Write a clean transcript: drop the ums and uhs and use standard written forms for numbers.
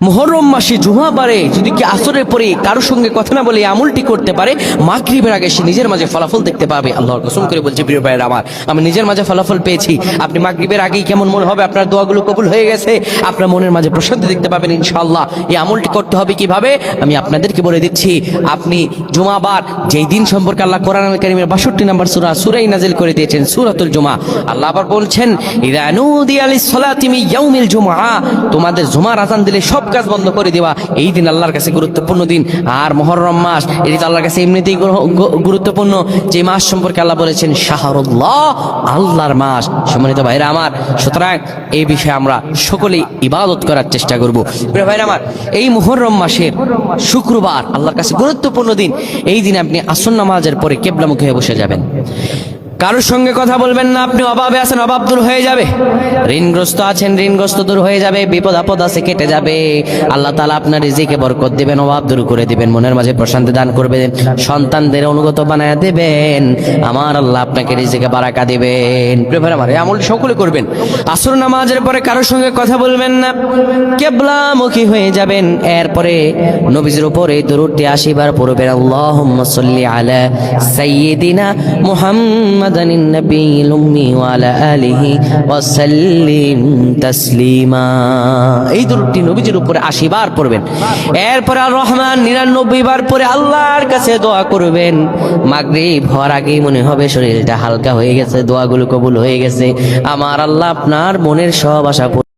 মুহররম মাসে জুমাবারে যদি কি আসরের পরে কারোর সঙ্গে কথা না বলে এই আমলটি করতে পারে, মাগরিবের আগে সে নিজের মাঝে ফলাফল দেখতে পাবে। আল্লাহর কসম করে বলছি প্রিয় ভাইয়েরা আমার, আমি নিজের মাঝে ফলাফল পেয়েছি। আপনি মাগরিবের আগেই কেমন মনে হবে আপনার দোয়াগুলো কবুল হয়ে গেছে, আপনার মনের মাঝে প্রশান্তি দেখতে পাবেন ইনশাআল্লাহ। এই আমলটি করতে হবে কিভাবে আমি আপনাদেরকে বলে দিচ্ছি। আপনি জুমাবার যেই দিন সম্পর্কে আল্লাহ কোরআন কারীমের 62 নম্বর সূরাই নাজিল করে দিয়েছেন, সূরাতুল জুমা। আল্লাহ আবার বলছেন, ইযা নুদিয়া লিস-সালাতি মিন ইয়াউমিল জুমআ, তোমাদের জুমার আযান দিলে সব কাজ বন্ধ করে দেওয়া। এই দিন আল্লাহর কাছে গুরুত্বপূর্ণ দিন। আর মুহররম মাস, এটি তো আল্লাহর কাছে এমনিতেই গুরুত্বপূর্ণ। যে মাস সম্পর্কে আল্লাহ বলেছেন শাহরুল্লাহ, আল্লাহর মাস। সম্মানিত ভাইরা আমার, সুতরাং এই বিষয়ে আমরা সকলেই ইবাদত করার চেষ্টা করব। প্রিয় ভাইরা আমার, এই মুহররম মাসের শুক্রবার আল্লাহর কাছে গুরুত্বপূর্ণ দিন। এই দিন আপনি আসর নামাজের পরে কিবলামুখী হয়ে বসে যাবেন। কারোর সঙ্গে কথা বলবেন না। আপনি অভাবে আছেন, অভাব দূর হয়ে যাবে। ঋণগ্রস্ত আছেন, ঋণগ্রস্ত দূর হয়ে যাবে। বিপদ আপদ আছে, কেটে যাবে। আল্লাহ তাআলা আপনার রিজিকে বরকত দিবেন, অভাব দূর করে দিবেন, মনের মাঝে প্রশান্তি দান করবেন, সন্তানদের অনুগত বানায় দেবেন। আমার আল্লাহ আপনাকে রিজিকে বারাকা দিবেন। প্রিয় ভাই আমার, এই আমলটি সকলে করবেন। আসর নামাজের পরে কারোর সঙ্গে কথা বলবেন না, কিবলামুখী হয়ে যাবেন। এরপরে নবীজির উপরে দরুদটি 80 বার পড়বেন। আল্লাহুম্মা সাল্লি আলা সাইয়্যিদিনা মুহাম্মাদ النبي الأمي وعلى آله وسلم تسليما। এই দরুদটি নবীজির উপরে 80 বার পড়বেন। এরপর আর রহমান 99 বার পরে আল্লাহর কাছে দোয়া করবেন। মাগরিব হওয়ার আগেই মনে হবে শরীরটা হালকা হয়ে গেছে, দোয়াগুলো কবুল হয়ে গেছে। আমার আল্লাহ আপনার মনের সব আশা